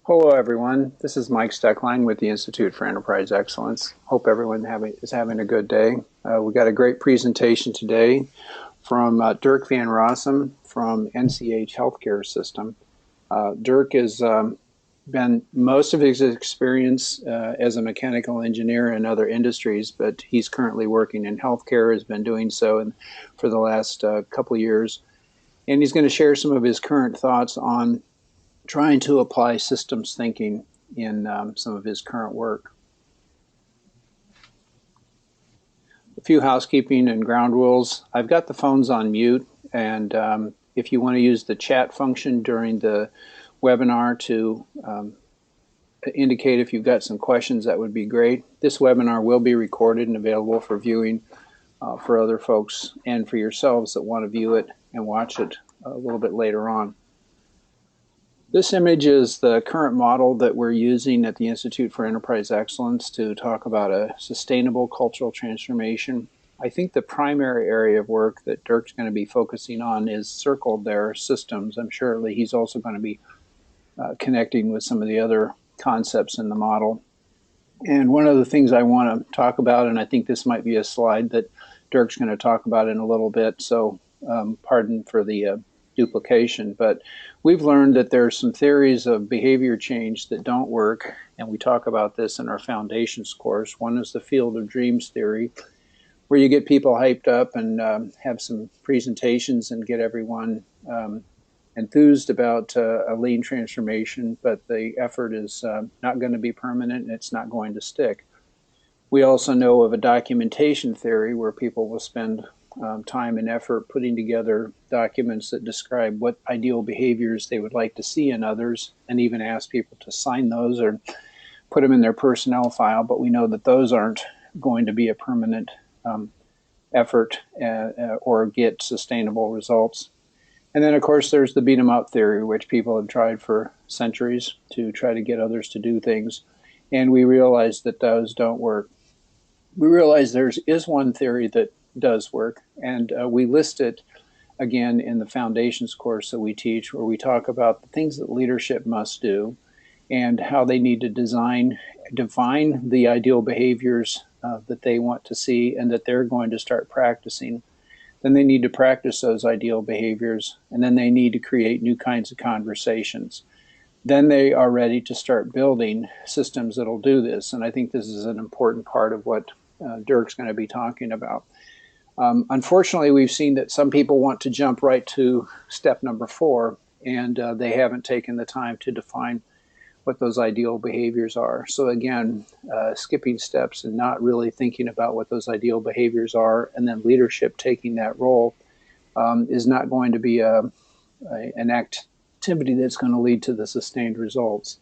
Hello, everyone. This is Mike Steckline with the Institute for Enterprise Excellence. Hope everyone is having a good day. We got a great presentation today from Dirk van Rossum from NCH Healthcare System. Dirk has been most of his experience as a mechanical engineer in other industries, but he's currently working in healthcare, has been doing so for the last couple of years. And he's going to share some of his current thoughts on trying to apply systems thinking in some of his current work. A few housekeeping and ground rules. I've got the phones on mute, and if you want to use the chat function during the webinar to indicate if you've got some questions, that would be great. This webinar will be recorded and available for viewing for other folks and for yourselves that want to view it and watch it a little bit later on. This image is the current model that we're using at the Institute for Enterprise Excellence to talk about a sustainable cultural transformation. I think the primary area of work that Dirk's going to be focusing on is circled there, systems. I'm sure he's also going to be connecting with some of the other concepts in the model. And one of the things I want to talk about, and I think this might be a slide that Dirk's going to talk about in a little bit, so pardon for the duplication, but we've learned that there are some theories of behavior change that don't work, and we talk about this in our foundations course. One is the field of dreams theory, where you get people hyped up and have some presentations and get everyone enthused about a lean transformation, but the effort is not going to be permanent and it's not going to stick. We also know of a documentation theory where people will spend time and effort putting together documents that describe what ideal behaviors they would like to see in others, and even ask people to sign those or put them in their personnel file, but we know that those aren't going to be a permanent effort or get sustainable results. And then, of course, there's the beat 'em up theory, which people have tried for centuries to try to get others to do things, and we realize that those don't work. We realize there is one theory that does work, and we list it again in the foundations course that we teach, where we talk about the things that leadership must do and how they need to define the ideal behaviors that they want to see and that they're going to start practicing. Then they need to practice those ideal behaviors, and then they need to create new kinds of conversations. Then they are ready to start building systems that'll do this, and I think this is an important part of what Dirk's going to be talking about. Unfortunately, we've seen that some people want to jump right to step number 4, and they haven't taken the time to define what those ideal behaviors are. So again, skipping steps and not really thinking about what those ideal behaviors are, and then leadership taking that role is not going to be an activity that's going to lead to the sustained results.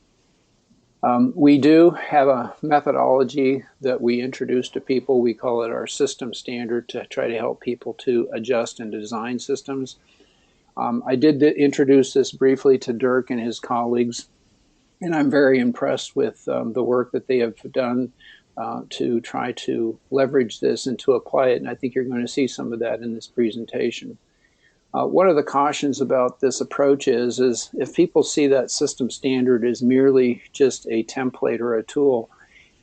We do have a methodology that we introduce to people. We call it our system standard to try to help people to adjust and design systems. I did introduce this briefly to Dirk and his colleagues, and I'm very impressed with the work that they have done to try to leverage this and to apply it, and I think you're going to see some of that in this presentation. One of the cautions about this approach is if people see that system standard as merely just a template or a tool,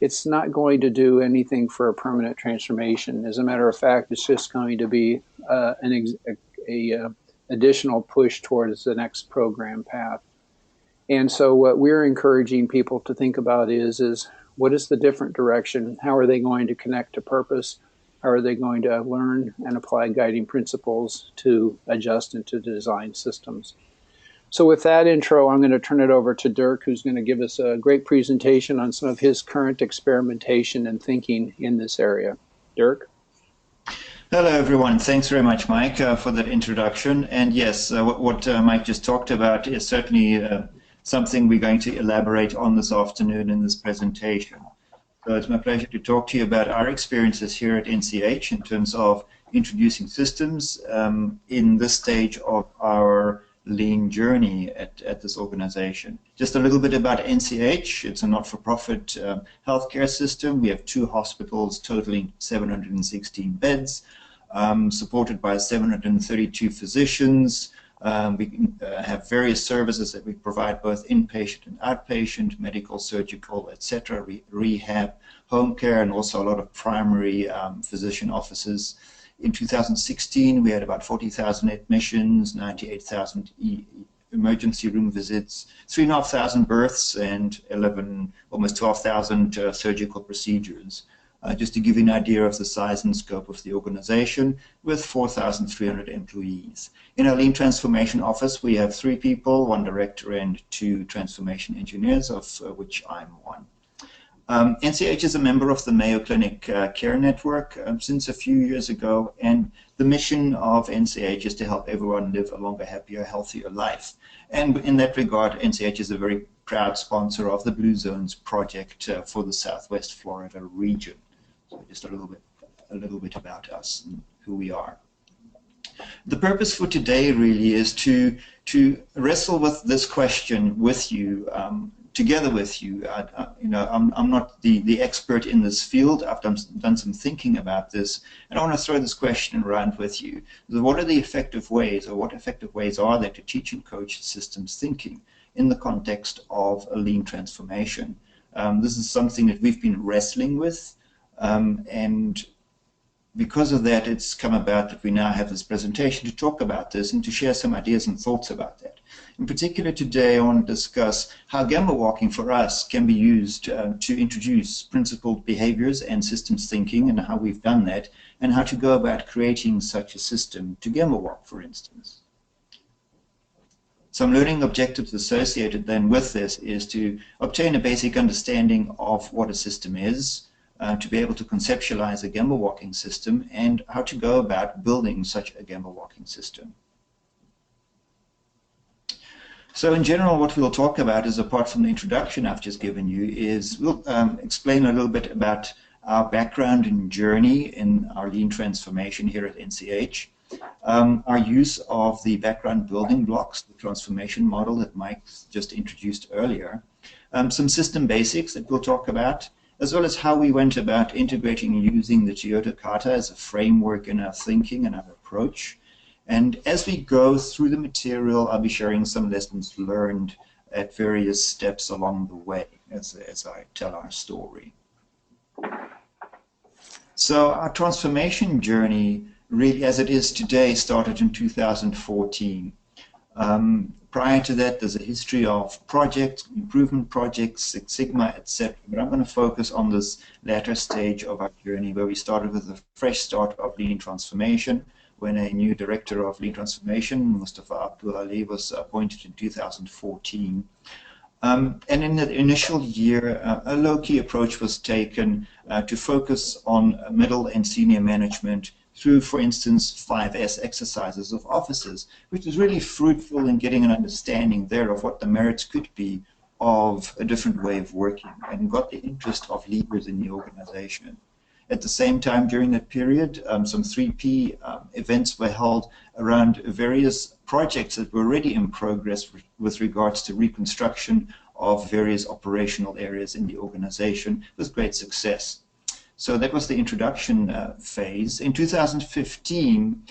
it's not going to do anything for a permanent transformation. As a matter of fact, it's just going to be an additional push towards the next program path. And so what we're encouraging people to think about is what is the different direction? How are they going to connect to purpose? How are they going to learn and apply guiding principles to adjust and to design systems? So with that intro, I'm going to turn it over to Dirk, who's going to give us a great presentation on some of his current experimentation and thinking in this area. Dirk? Hello, everyone. Thanks very much, Mike, for that introduction. And yes, what Mike just talked about is certainly something we're going to elaborate on this afternoon in this presentation. So it's my pleasure to talk to you about our experiences here at NCH in terms of introducing systems in this stage of our lean journey at this organization. Just a little bit about NCH. It's a not-for-profit healthcare system. We have 2 hospitals totaling 716 beds, supported by 732 physicians, We have various services that we provide, both inpatient and outpatient, medical, surgical, etc., rehab, home care, and also a lot of primary physician offices. In 2016, we had about 40,000 admissions, 98,000 emergency room visits, 3,500 births, and almost 12,000 surgical procedures. Just to give you an idea of the size and scope of the organization, with 4,300 employees. In our Lean Transformation office, we have 3 people, 1 director and 2 transformation engineers, of which I'm one. NCH is a member of the Mayo Clinic Care Network since a few years ago, and the mission of NCH is to help everyone live a longer, happier, healthier life. And in that regard, NCH is a very proud sponsor of the Blue Zones project for the Southwest Florida region. So just a little bit about us and who we are. The purpose for today really is to wrestle with this question with you, together with you. I'm not the expert in this field. I've done some thinking about this, and I want to throw this question around with you. What are the effective ways, or what effective ways are there to teach and coach systems thinking in the context of a lean transformation? This is something that we've been wrestling with, and because of that, it's come about that we now have this presentation to talk about this and to share some ideas and thoughts about that. In particular, today I want to discuss how Gemba Walking for us can be used to introduce principled behaviors and systems thinking, and how we've done that, and how to go about creating such a system to Gemba Walk, for instance. Some learning objectives associated then with this is to obtain a basic understanding of what a system is, to be able to conceptualize a Gemba Walking system, and how to go about building such a Gemba Walking system. So in general, what we'll talk about is, apart from the introduction I've just given you, is we'll explain a little bit about our background and journey in our lean transformation here at NCH, our use of the background building blocks, the transformation model that Mike just introduced earlier, some system basics that we'll talk about, as well as how we went about integrating and using the Toyota Kata as a framework in our thinking and our approach. And as we go through the material, I'll be sharing some lessons learned at various steps along the way as I tell our story. So our transformation journey, really as it is today, started in 2014. Prior to that, there's a history of projects, improvement projects, Six Sigma, etc. But I'm going to focus on this latter stage of our journey, where we started with a fresh start of lean transformation, when a new director of lean transformation, Mustafa Abdul Ali, was appointed in 2014. And in the initial year, a low-key approach was taken to focus on middle and senior management through, for instance, 5S exercises of officers, which is really fruitful in getting an understanding there of what the merits could be of a different way of working, and got the interest of leaders in the organization. At the same time, during that period, some 3P events were held around various projects that were already in progress with regards to reconstruction of various operational areas in the organization, with great success. So that was the introduction phase. In 2015,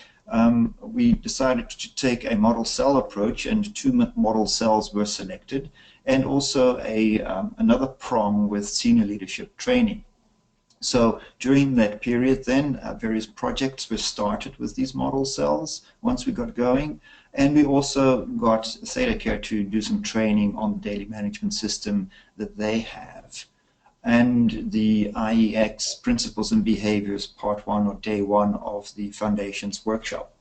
we decided to take a model cell approach, and 2 model cells were selected, and also another prong with senior leadership training. So during that period then, various projects were started with these model cells once we got going, and we also got ThetaCare to do some training on the daily management system that they have, and the IEX Principles and Behaviors Part 1, or Day 1 of the Foundations workshop.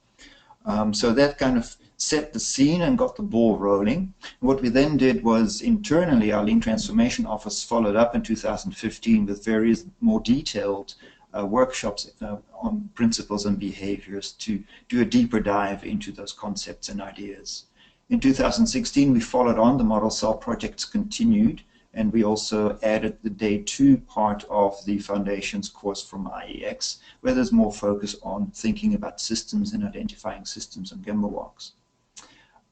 So that kind of set the scene and got the ball rolling. What we then did was, internally, our Lean Transformation Office followed up in 2015 with various more detailed workshops on principles and behaviors to do a deeper dive into those concepts and ideas. In 2016, we followed on. The model cell projects continued, and we also added the Day 2 part of the Foundations course from IEX, where there's more focus on thinking about systems and identifying systems on Gemba Walks.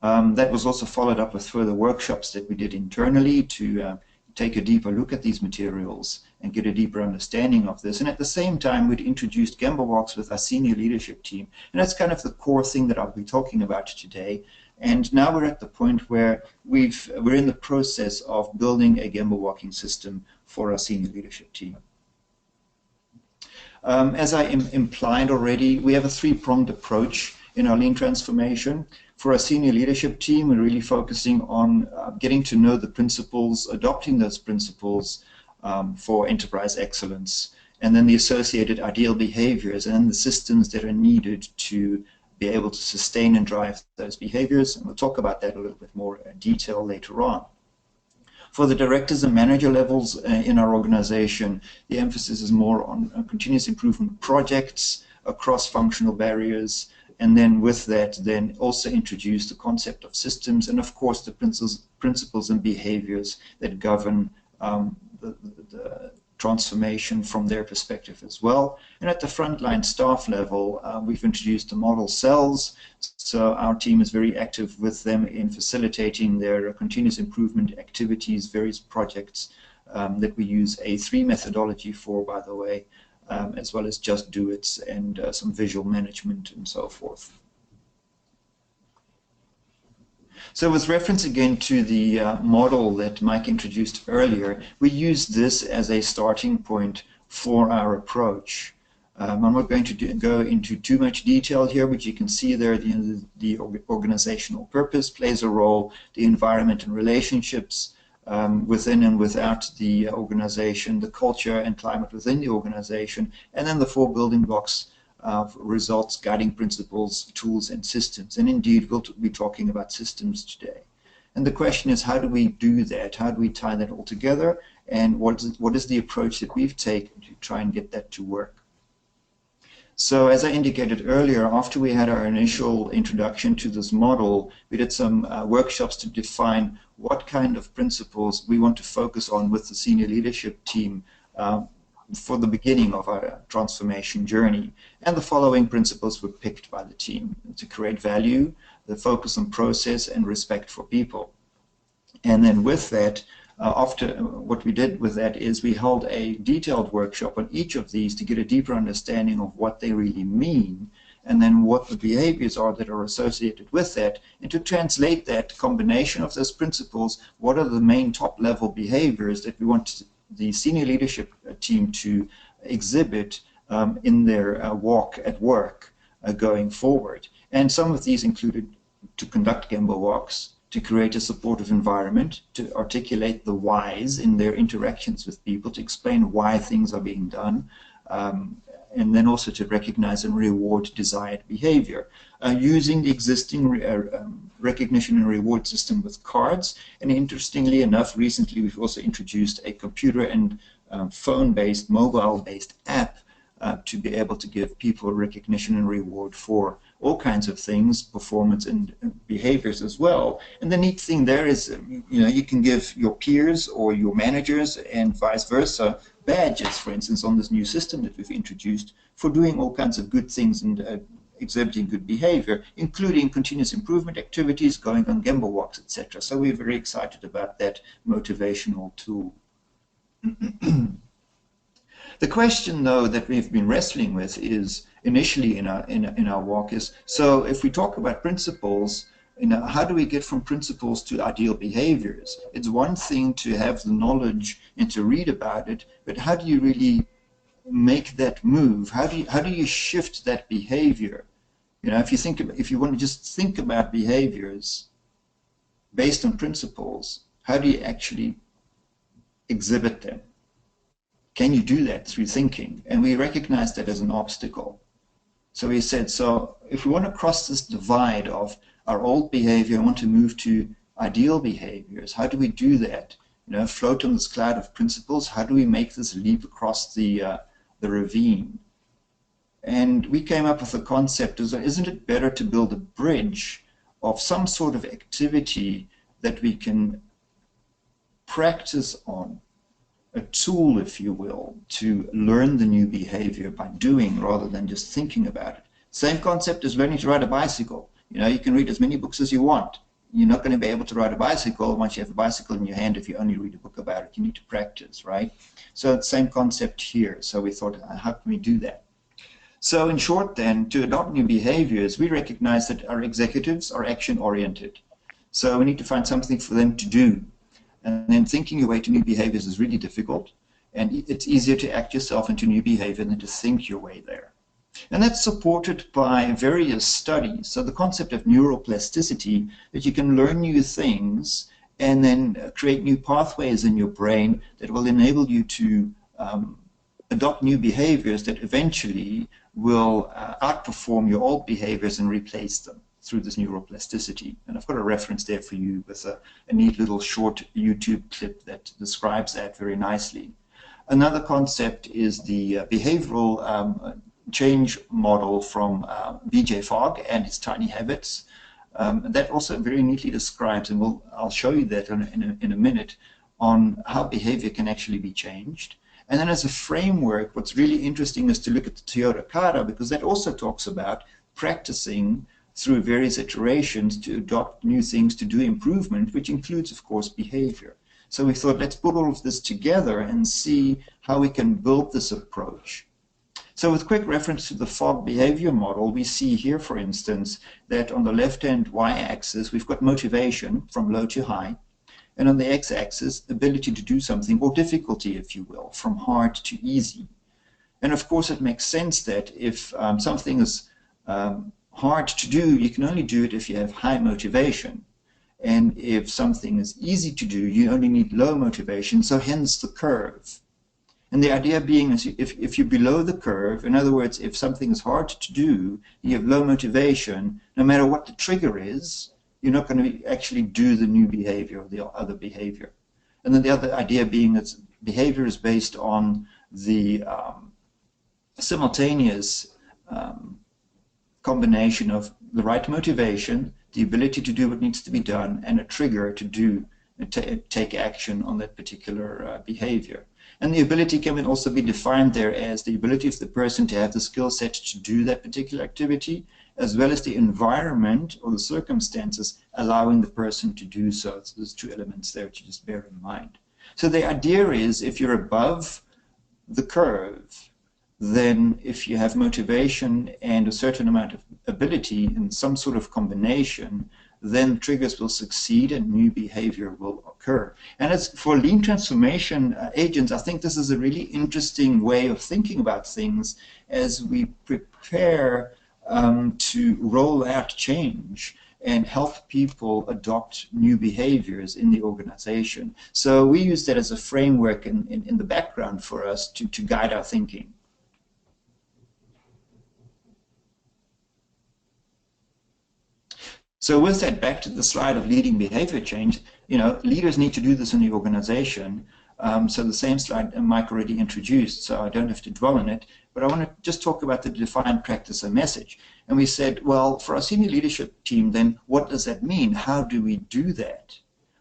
That was also followed up with further workshops that we did internally to take a deeper look at these materials and get a deeper understanding of this. And at the same time, we'd introduced Gemba Walks with our senior leadership team. And that's kind of the core thing that I'll be talking about today. And now we're at the point where we're in the process of building a Gemba Walking system for our senior leadership team. As I implied already, we have a three-pronged approach in our lean transformation. For our senior leadership team, we're really focusing on getting to know the principles, adopting those principles for enterprise excellence, and then the associated ideal behaviors and the systems that are needed to be able to sustain and drive those behaviors. And we'll talk about that a little bit more in detail later on. For the directors and manager levels in our organization, the emphasis is more on continuous improvement projects across functional barriers, and then with that, then also introduce the concept of systems and, of course, the principles and behaviors that govern the transformation from their perspective as well. And at the frontline staff level, we've introduced the model cells. So our team is very active with them in facilitating their continuous improvement activities, various projects that we use A3 methodology for, by the way, as well as Just Do It's and some visual management and so forth. So with reference again to the model that Mike introduced earlier, we use this as a starting point for our approach. I'm not going to go into too much detail here, but you can see there the organizational purpose plays a role, the environment and relationships within and without the organization, the culture and climate within the organization, and then the four building blocks of results, guiding principles, tools, and systems. And indeed, we'll be talking about systems today. And the question is, how do we do that? How do we tie that all together? And what is the approach that we've taken to try and get that to work? So as I indicated earlier, after we had our initial introduction to this model, we did some workshops to define what kind of principles we want to focus on with the senior leadership team for the beginning of our transformation journey. And the following principles were picked by the team: to create value, the focus on process, and respect for people. And then with that, after what we did with that is we held a detailed workshop on each of these to get a deeper understanding of what they really mean, and then what the behaviors are that are associated with that, and to translate that combination of those principles, what are the main top-level behaviors that we want the senior leadership team to exhibit in their walk at work going forward. And some of these included to conduct Gemba walks, to create a supportive environment, to articulate the whys in their interactions with people, to explain why things are being done, and then also to recognize and reward desired behavior. Using the existing recognition and reward system with cards, and interestingly enough, recently we've also introduced a computer and phone-based, mobile-based app to be able to give people recognition and reward for all kinds of things, performance and behaviors as well. And the neat thing there is, you can give your peers or your managers and vice versa badges, for instance, on this new system that we've introduced for doing all kinds of good things and exhibiting good behavior, including continuous improvement activities, going on Gemba walks, etc. So we're very excited about that motivational tool. The question, though, that we've been wrestling with is, initially in our walk, is, so if we talk about principles, how do we get from principles to ideal behaviors? It's one thing to have the knowledge and to read about it, but how do you really make that move? How do you shift that behavior? If you want to just think about behaviors based on principles, how do you actually exhibit them? Can you do that through thinking? And we recognize that as an obstacle. So we said, so if we want to cross this divide of our old behavior and want to move to ideal behaviors, how do we do that? Float on this cloud of principles, how do we make this leap across the ravine? And we came up with the concept, isn't it better to build a bridge of some sort of activity that we can practice on, a tool, if you will, to learn the new behavior by doing rather than just thinking about it. Same concept as learning to ride a bicycle. You can read as many books as you want. You're not going to be able to ride a bicycle once you have a bicycle in your hand if you only read a book about it. You need to practice, right? So it's the same concept here. So we thought, how can we do that? So in short then, to adopt new behaviors, we recognize that our executives are action-oriented. So we need to find something for them to do. And then thinking your way to new behaviors is really difficult. And it's easier to act yourself into new behavior than to think your way there. And that's supported by various studies. So the concept of neuroplasticity, that you can learn new things and then create new pathways in your brain that will enable you to adopt new behaviors that eventually will outperform your old behaviors and replace them through this neuroplasticity. And I've got a reference there for you with a neat little short YouTube clip that describes that very nicely. Another concept is the behavioral change model from BJ Fogg and his tiny habits. That also very neatly describes, and I'll show you that in a minute, on how behavior can actually be changed. And then as a framework, what's really interesting is to look at the Toyota Kata, because that also talks about practicing through various iterations to adopt new things to do improvement, which includes, of course, behavior. So we thought, let's put all of this together and see how we can build this approach. So with quick reference to the Fogg behavior model, we see here, for instance, that on the left-hand y-axis, we've got motivation from low to high. And on the x-axis, ability to do something, or difficulty, if you will, from hard to easy. And of course, it makes sense that if something is hard to do, you can only do it if you have high motivation. And if something is easy to do, you only need low motivation, so hence the curve. And the idea being is if you're below the curve, in other words, if something is hard to do, you have low motivation, no matter what the trigger is, you're not going to actually do the new behavior or the other behavior. And then the other idea being that behavior is based on the simultaneous combination of the right motivation, the ability to do what needs to be done, and a trigger to take action on that particular behavior. And the ability can also be defined there as the ability of the person to have the skill set to do that particular activity, as well as the environment or the circumstances allowing the person to do so. So there's two elements there to just bear in mind. So the idea is, if you're above the curve, then if you have motivation and a certain amount of ability in some sort of combination, then triggers will succeed and new behavior will occur. And as for lean transformation agents, I think this is a really interesting way of thinking about things as we prepare to roll out change and help people adopt new behaviors in the organization. So we use that as a framework in the background for us to guide our thinking. So with that, back to the slide of leading behavior change, leaders need to do this in the organization. So the same slide Mike already introduced, so I don't have to dwell on it, but I want to just talk about the defined practice and message. And we said, well, for our senior leadership team, then what does that mean? How do we do that?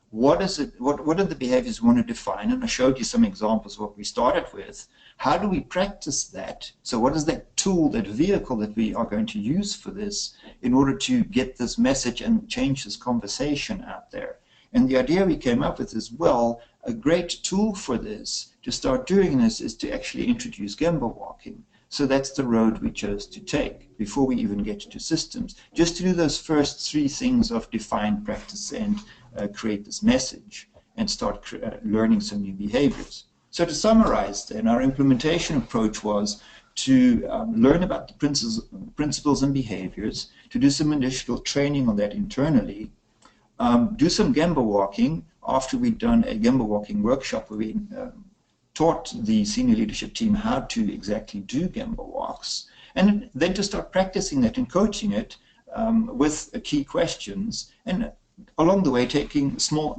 What is it? What are the behaviors we want to define? And I showed you some examples of what we started with. How do we practice that? So what is that tool, that vehicle that we are going to use for this in order to get this message and change this conversation out there? And the idea we came up with is, well, a great tool for this, to start doing this, is to actually introduce Gemba Walking. So that's the road we chose to take before we even get to systems, just to do those first three things of define, practice, and create this message and start learning some new behaviors. So to summarize then, our implementation approach was to learn about the principles and behaviors, to do some initial training on that internally, do some Gemba Walking after we'd done a Gemba Walking workshop where we taught the senior leadership team how to exactly do Gemba walks, and then to start practicing that and coaching it with key questions, and along the way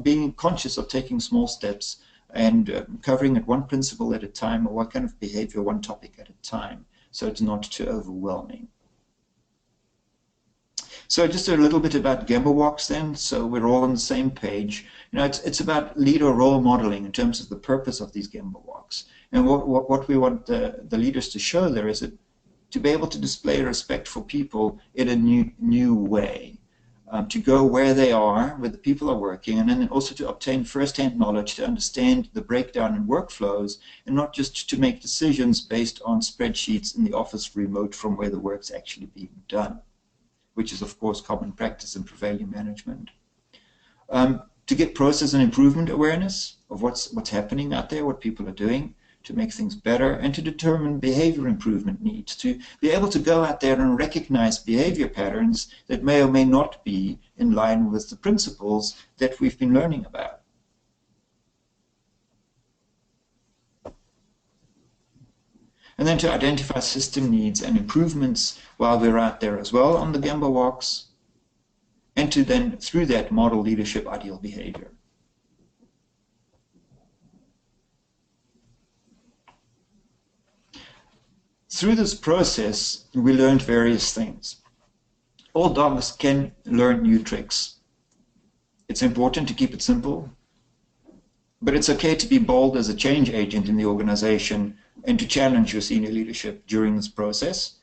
being conscious of taking small steps and covering it one principle at a time, or one kind of behavior, one topic at a time, so it's not too overwhelming. So just a little bit about Gemba walks then, so we're all on the same page. It's about leader role modeling in terms of the purpose of these Gemba walks. And what we want the leaders to show there is to be able to display respect for people in a new way. to go where they are, where the people are working, and then also to obtain first-hand knowledge to understand the breakdown in workflows, and not just to make decisions based on spreadsheets in the office remote from where the work's actually being done, which is, of course, common practice in prevailing management. To get process and improvement awareness of what's happening out there, what people are doing to make things better, and to determine behavior improvement needs, to be able to go out there and recognize behavior patterns that may or may not be in line with the principles that we've been learning about. And then to identify system needs and improvements while we're out there as well on the Gemba walks, and to then, through that, model leadership ideal behavior. Through this process, we learned various things. All dogs can learn new tricks. It's important to keep it simple, but it's okay to be bold as a change agent in the organization and to challenge your senior leadership during this process.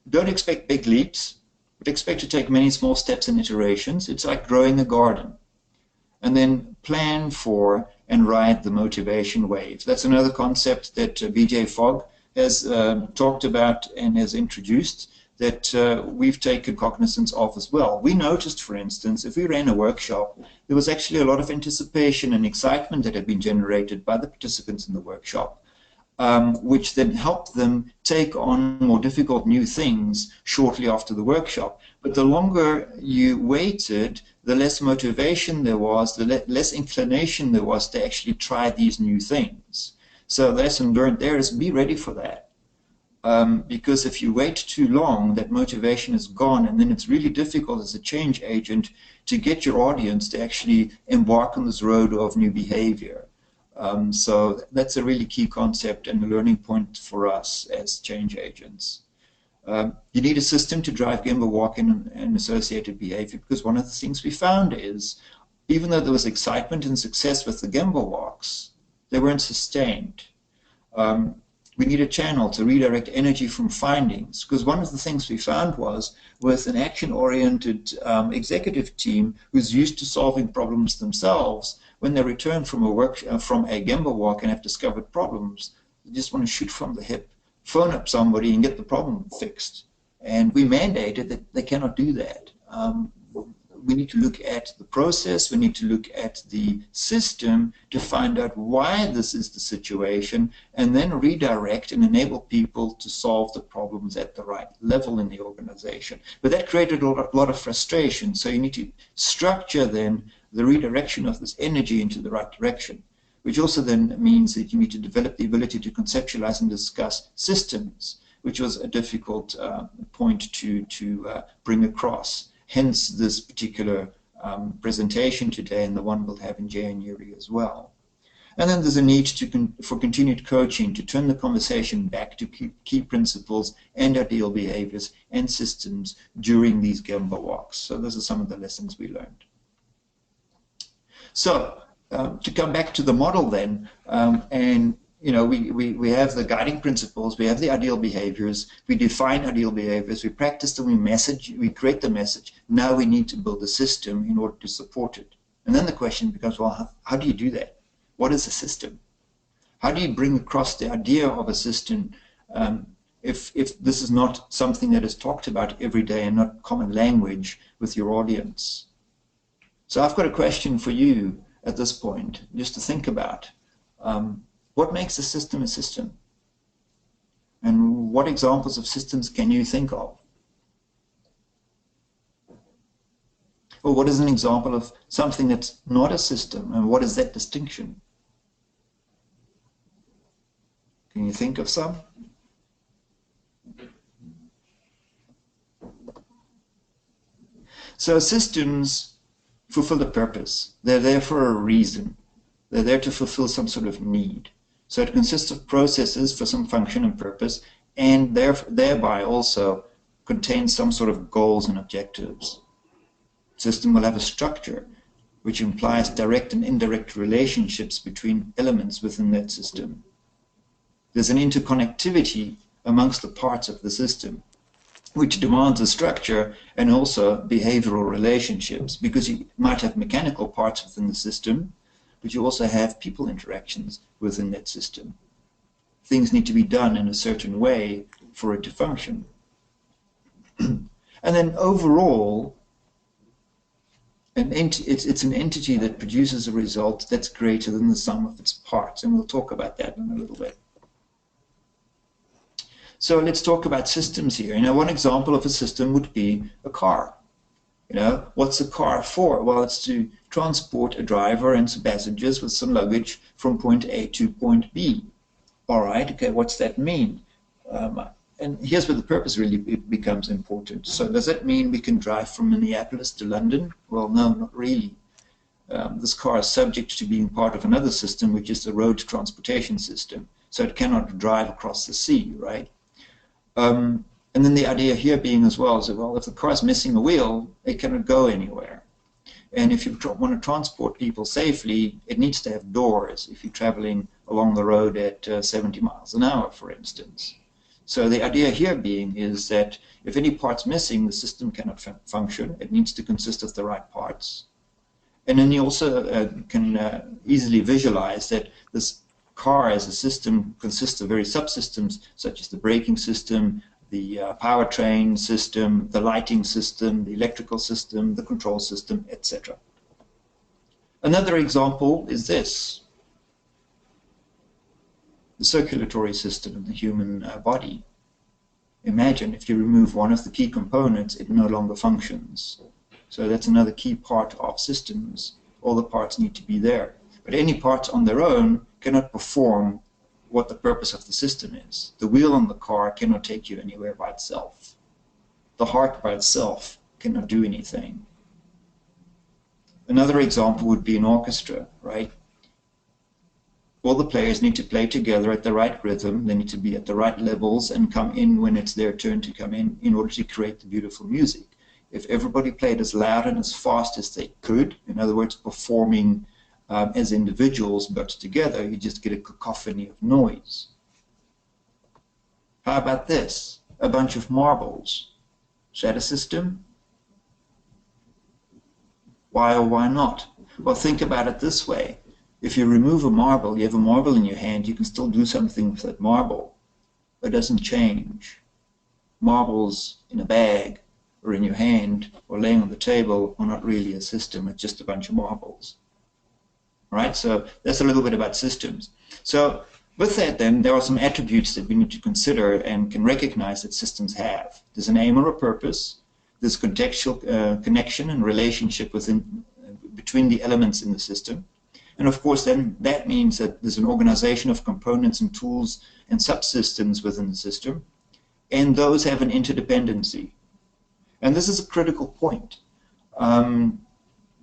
Don't expect big leaps, but expect to take many small steps and iterations. It's like growing a garden. And then plan for and ride the motivation wave. That's another concept that BJ Fogg has talked about and has introduced that we've taken cognizance of as well. We noticed, for instance, if we ran a workshop, there was actually a lot of anticipation and excitement that had been generated by the participants in the workshop, which then helped them take on more difficult new things shortly after the workshop. But the longer you waited, the less motivation there was, the less inclination there was to actually try these new things. So the lesson learned there is be ready for that. Because if you wait too long, that motivation is gone, and then it's really difficult as a change agent to get your audience to actually embark on this road of new behavior. So that's a really key concept and a learning point for us as change agents. You need a system to drive Gemba Walking and associated behavior, because one of the things we found is, even though there was excitement and success with the Gemba walks, they weren't sustained. We need a channel to redirect energy from findings, because one of the things we found was with an action-oriented executive team who's used to solving problems themselves, when they return from a Gemba walk and have discovered problems, they just want to shoot from the hip, phone up somebody and get the problem fixed. And we mandated that they cannot do that. We need to look at the process, we need to look at the system to find out why this is the situation, and then redirect and enable people to solve the problems at the right level in the organization. But that created a lot of frustration, so you need to structure then the redirection of this energy into the right direction, which also then means that you need to develop the ability to conceptualize and discuss systems, which was a difficult point to bring across. Hence this particular presentation today, and the one we'll have in January as well. And then there's a need for continued coaching to turn the conversation back to key principles and ideal behaviors and systems during these Gemba walks. So those are some of the lessons we learned. So to come back to the model then, and you know, we have the guiding principles, we have the ideal behaviors, we define ideal behaviors, we practice them, we create the message. Now we need to build a system in order to support it. And then the question becomes, well, how do you do that? What is a system? How do you bring across the idea of a system if this is not something that is talked about every day and not common language with your audience? So I've got a question for you at this point, just to think about. What makes a system a system? And what examples of systems can you think of? Or what is an example of something that's not a system, and what is that distinction? Can you think of some? So systems fulfill a purpose. They're there for a reason. They're there to fulfill some sort of need. So it consists of processes for some function and purpose, and thereby also contains some sort of goals and objectives. System will have a structure which implies direct and indirect relationships between elements within that system. There's an interconnectivity amongst the parts of the system. which demands a structure and also behavioral relationships, because you might have mechanical parts within the system, but you also have people interactions within that system. Things need to be done in a certain way for it to function. And then overall, it's an entity that produces a result that's greater than the sum of its parts, and we'll talk about that in a little bit. So let's talk about systems here. You know, one example of a system would be a car. You know, what's a car for? Well, it's to transport a driver and some passengers with some luggage from point A to point B. All right, okay, what's that mean? And here's where the purpose really becomes important. So does that mean we can drive from Minneapolis to London? Well, no, not really. This car is subject to being part of another system, which is the road transportation system. So it cannot drive across the sea, right? And then the idea here being as well is that, well, if the car is missing a wheel, it cannot go anywhere. And if you want to transport people safely, it needs to have doors if you're traveling along the road at 70 miles an hour, for instance. So the idea here being is that if any part's missing, the system cannot function. It needs to consist of the right parts. And then you also can easily visualize that this car as a system consists of various subsystems, such as the braking system, the powertrain system, the lighting system, the electrical system, the control system, etc. Another example is this. The circulatory system in the human body. Imagine if you remove one of the key components, it no longer functions. So that's another key part of systems. All the parts need to be there. But any parts on their own cannot perform what the purpose of the system is. The wheel on the car cannot take you anywhere by itself. The heart by itself cannot do anything. Another example would be an orchestra, right? All the players need to play together at the right rhythm. They need to be at the right levels and come in when it's their turn to come in order to create the beautiful music. If everybody played as loud and as fast as they could, in other words, performing as individuals but together, you just get a cacophony of noise. How about this? A bunch of marbles. Is that a system? Why or why not? Well, think about it this way. If you remove a marble, you have a marble in your hand, you can still do something with that marble. It doesn't change. Marbles in a bag or in your hand or laying on the table are not really a system. It's just a bunch of marbles. All right, so that's a little bit about systems. So with that then, there are some attributes that we need to consider and can recognize that systems have. There's an aim or a purpose. There's contextual connection and relationship between the elements in the system. And of course, then that means that there's an organization of components and tools and subsystems within the system, and those have an interdependency. And this is a critical point.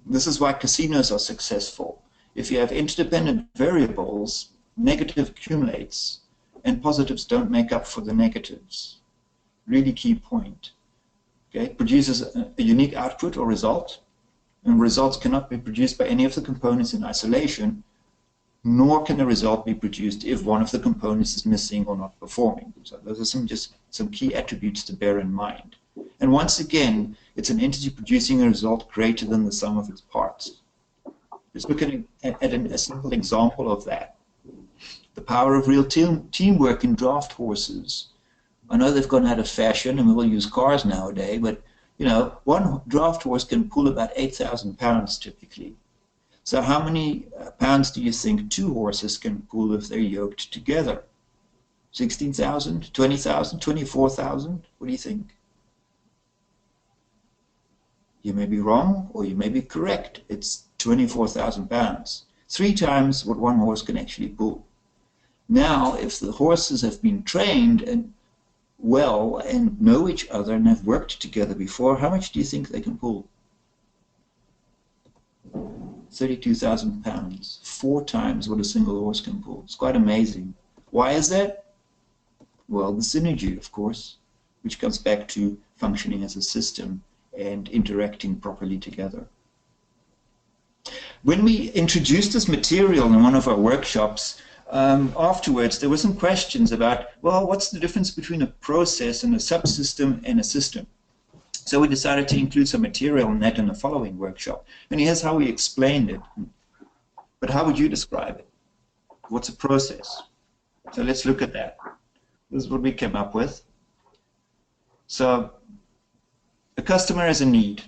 This is why casinos are successful. If you have interdependent variables, negative accumulates, and positives don't make up for the negatives. Really key point. Okay? It produces a unique output or result, and results cannot be produced by any of the components in isolation, nor can a result be produced if one of the components is missing or not performing. So those are some key attributes to bear in mind. And once again, it's an entity producing a result greater than the sum of its parts. Just look at a simple example of that. The power of real teamwork in draft horses. I know they've gone out of fashion and we will use cars nowadays, but you know, one draft horse can pull about 8,000 pounds typically. So how many pounds do you think two horses can pull if they're yoked together? 16,000, 20,000, 24,000? What do you think? You may be wrong or you may be correct. It's 24,000 pounds. 3 times what one horse can actually pull. Now, if the horses have been trained and well and know each other and have worked together before, how much do you think they can pull? 32,000 pounds, 4 times what a single horse can pull. It's quite amazing. Why is that? Well, the synergy, of course, which comes back to functioning as a system and interacting properly together. When we introduced this material in one of our workshops, afterwards, there were some questions about, well, what's the difference between a process and a subsystem and a system? So we decided to include some material on that in the following workshop. And here's how we explained it. But how would you describe it? What's a process? So let's look at that. This is what we came up with. So a customer has a need.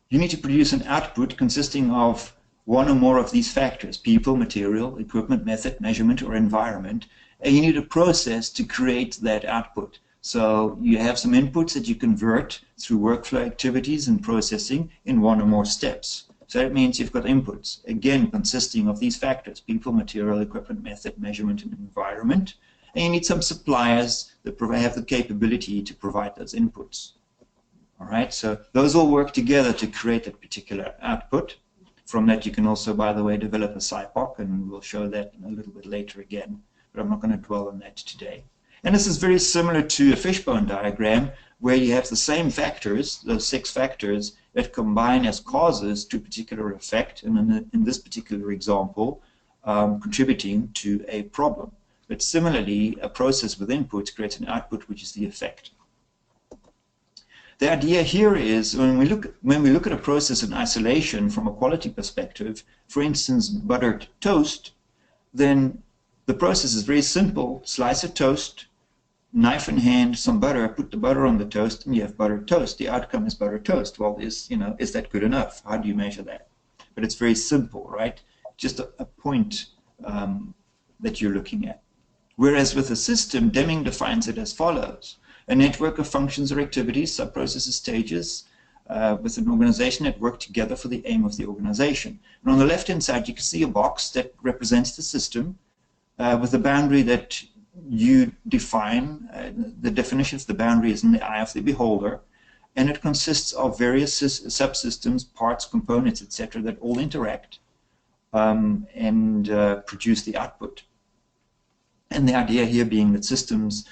You need to produce an output consisting of one or more of these factors: people, material, equipment, method, measurement, or environment. And you need a process to create that output. So you have some inputs that you convert through workflow activities and processing in one or more steps. So that means you've got inputs, again, consisting of these factors: people, material, equipment, method, measurement, and environment. And you need some suppliers that have the capability to provide those inputs. All right, so those all work together to create that particular output. From that, you can also, by the way, develop a SIPOC, and we'll show that a little bit later again, but I'm not going to dwell on that today. And this is very similar to a fishbone diagram, where you have the same factors, those 6 factors, that combine as causes to a particular effect, and in this particular example, contributing to a problem. But similarly, a process with inputs creates an output, which is the effect. The idea here is when we look at a process in isolation from a quality perspective, for instance, buttered toast, then the process is very simple: slice of toast, knife in hand, some butter, put the butter on the toast, and you have buttered toast. The outcome is buttered toast. Well, is that good enough? How do you measure that? But it's very simple, right? Just a point that you're looking at. Whereas with a system, Deming defines it as follows: a network of functions or activities, sub-processes, stages, with an organization that work together for the aim of the organization. And on the left-hand side, you can see a box that represents the system with a boundary that you define. The definition of the boundary is in the eye of the beholder, and it consists of various subsystems, parts, components, etc., that all interact and produce the output. And the idea here being that systems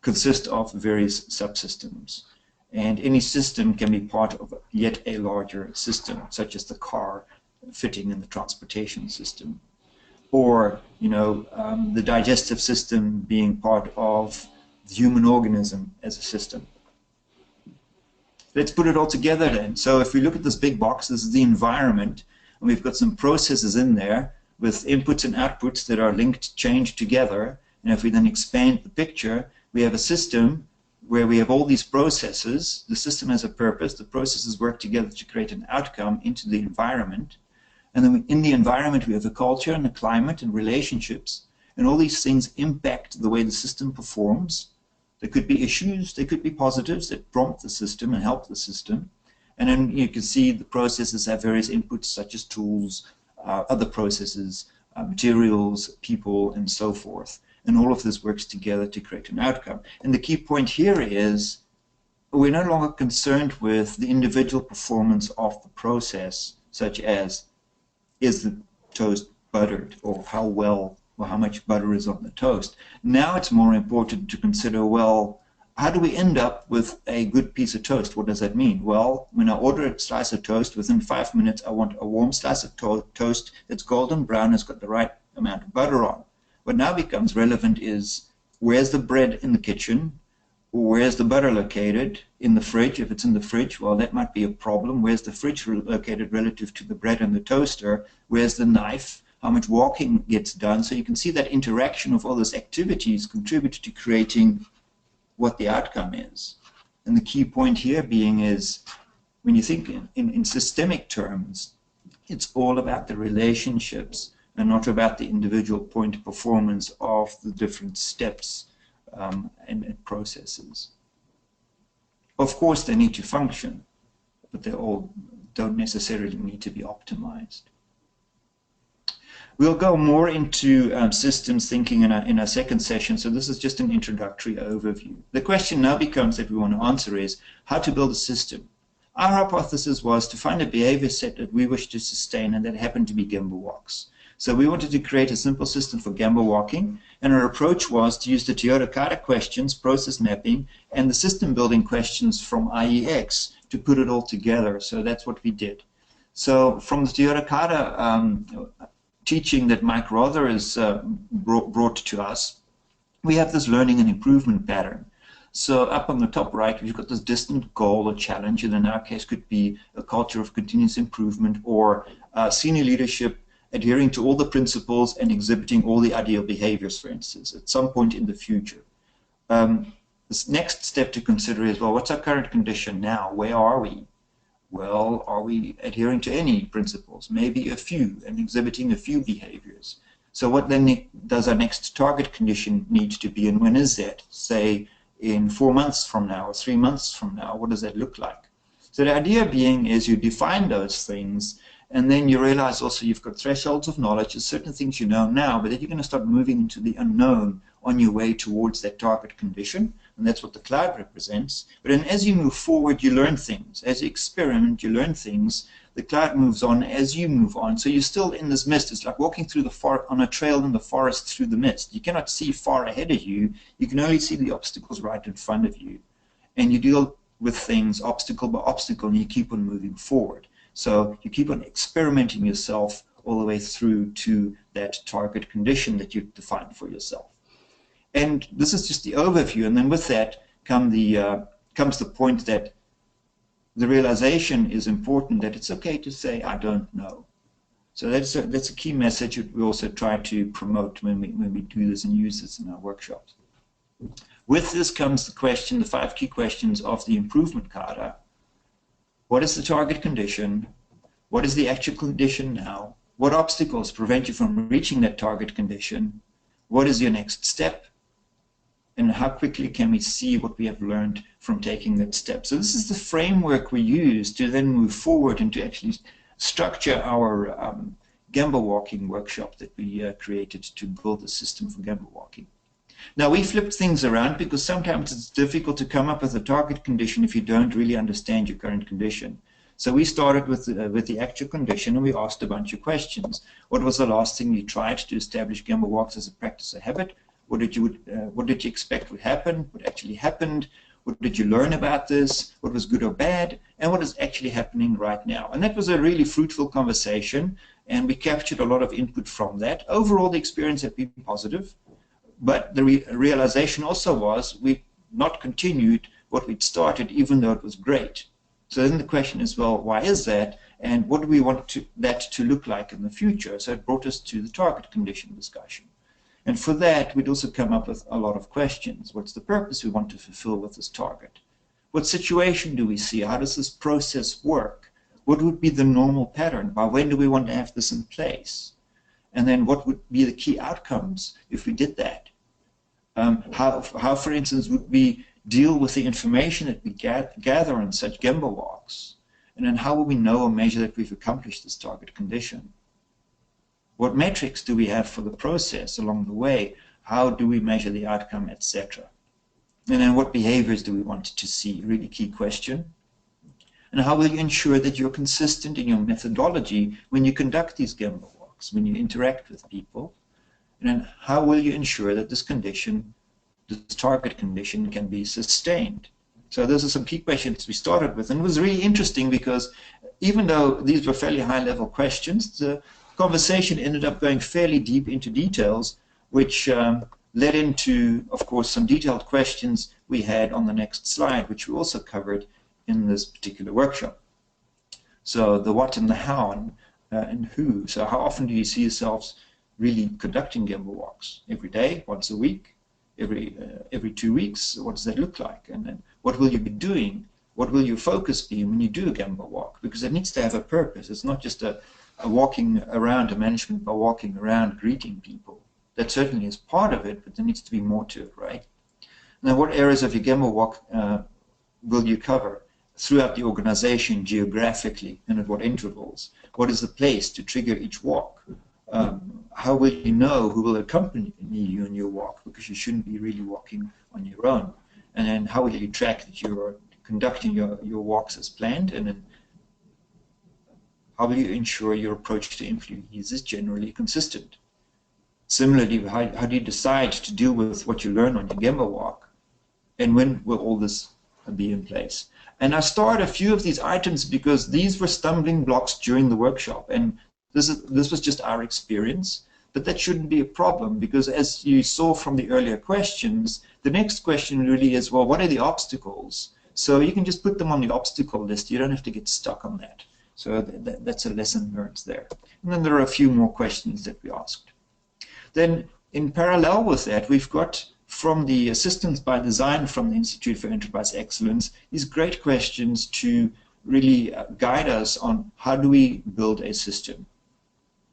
consist of various subsystems, and any system can be part of yet a larger system, such as the car fitting in the transportation system, or the digestive system being part of the human organism as a system. Let's put it all together then. So if we look at this big box, this is the environment, and we've got some processes in there with inputs and outputs that are linked, changed together. And if we then expand the picture, we have a system where we have all these processes. The system has a purpose. The processes work together to create an outcome into the environment. And then in the environment, we have a culture and a climate and relationships. And all these things impact the way the system performs. There could be issues, there could be positives that prompt the system and help the system. And then you can see the processes have various inputs, such as tools, other processes, materials, people, and so forth. And all of this works together to create an outcome. And the key point here is we're no longer concerned with the individual performance of the process, such as, is the toast buttered, or how well or how much butter is on the toast. Now it's more important to consider, well, how do we end up with a good piece of toast? What does that mean? Well, when I order a slice of toast, within 5 minutes I want a warm slice of toast that's golden brown, has got the right amount of butter on. What now becomes relevant is, where's the bread in the kitchen? Where's the butter located? In the fridge. If it's in the fridge, well, that might be a problem. Where's the fridge located relative to the bread and the toaster? Where's the knife? How much walking gets done? So you can see that interaction of all those activities contribute to creating what the outcome is. And the key point here being is, when you think in systemic terms, it's all about the relationships and not about the individual point performance of the different steps and processes. Of course, they need to function, but they all don't necessarily need to be optimized. We'll go more into systems thinking in our second session, so this is just an introductory overview. The question now becomes that we want to answer is how to build a system. Our hypothesis was to find a behavior set that we wish to sustain, and that happened to be Gemba walks. So we wanted to create a simple system for Gemba walking, and our approach was to use the Toyota questions, process mapping, and the system building questions from IEX to put it all together. So that's what we did. So from the Toyota teaching that Mike Rother has brought to us, we have this learning and improvement pattern. So up on the top right, we've got this distant goal or challenge, and in our case could be a culture of continuous improvement, or senior leadership adhering to all the principles and exhibiting all the ideal behaviors, for instance, at some point in the future. This next step to consider is, well, what's our current condition now? Where are we? Well, are we adhering to any principles? Maybe a few, and exhibiting a few behaviors. So what then does our next target condition need to be, and when is that? Say, in 4 months from now, or 3 months from now, what does that look like? So the idea being is you define those things, and then you realize also you've got thresholds of knowledge. There's certain things you know now, but then you're going to start moving into the unknown on your way towards that target condition, and that's what the cloud represents. But then as you move forward, you learn things. As you experiment, you learn things. The cloud moves on as you move on. So you're still in this mist. It's like walking through on a trail in the forest through the mist. You cannot see far ahead of you. You can only see the obstacles right in front of you. And you deal with things obstacle by obstacle, and you keep on moving forward. So you keep on experimenting yourself all the way through to that target condition that you've defined for yourself. And this is just the overview. And then with that comes the point that the realization is important that it's okay to say, I don't know. So that's a key message that we also try to promote when we do this and use this in our workshops. With this comes the question, the 5 key questions of the improvement kata. What is the target condition? What is the actual condition now? What obstacles prevent you from reaching that target condition? What is your next step? And how quickly can we see what we have learned from taking that step? So this is the framework we use to then move forward and to actually structure our Gemba Walking workshop that we created to build a system for Gemba Walking. Now, we flipped things around because sometimes it's difficult to come up with a target condition if you don't really understand your current condition. So we started with the actual condition, and we asked a bunch of questions. What was the last thing you tried to establish Gemba Walks as a practice or habit? What did you expect would happen? What actually happened? What did you learn about this? What was good or bad? And what is actually happening right now? And that was a really fruitful conversation, and we captured a lot of input from that. Overall, the experience had been positive, but the realization also was we've not continued what we'd started, even though it was great. So then the question is, well, why is that? And what do we want that to look like in the future? So it brought us to the target condition discussion. And for that, we'd also come up with a lot of questions. What's the purpose we want to fulfill with this target? What situation do we see? How does this process work? What would be the normal pattern? By when do we want to have this in place? And then what would be the key outcomes if we did that? How, for instance, would we deal with the information that we gather on such Gemba walks? And then how will we know or measure that we've accomplished this target condition? What metrics do we have for the process along the way? How do we measure the outcome, etc.? And then what behaviors do we want to see? Really key question. And how will you ensure that you're consistent in your methodology when you conduct these Gemba walks, when you interact with people? And then how will you ensure that this condition, this target condition, can be sustained? So those are some key questions we started with. And it was really interesting because even though these were fairly high-level questions, the conversation ended up going fairly deep into details, which led into, of course, some detailed questions we had on the next slide, which we also covered in this particular workshop. So the what and the how and who. So how often do you see yourselves really conducting Gemba walks? Every day, once a week, every 2 weeks? What does that look like? And then what will you be doing? What will your focus be when you do a Gemba walk? Because it needs to have a purpose. It's not just a walking around, a management by walking around greeting people. That certainly is part of it, but there needs to be more to it, right? Now, what areas of your Gemba walk will you cover throughout the organization geographically, and at what intervals? What is the place to trigger each walk? How will you know who will accompany you in your walk? Because you shouldn't be really walking on your own. And then how will you track that you're conducting your walks as planned? And then how will you ensure your approach to employees is generally consistent? Similarly, how do you decide to deal with what you learn on your Gemba walk? And when will all this be in place? And I started a few of these items because these were stumbling blocks during the workshop. And This was just our experience, but that shouldn't be a problem, because as you saw from the earlier questions, the next question really is, well, what are the obstacles? So you can just put them on the obstacle list. You don't have to get stuck on that. So that's a lesson learned there. And then there are a few more questions that we asked. Then in parallel with that, we've got from the Systems by Design from the Institute for Enterprise Excellence these great questions to really guide us on how do we build a system.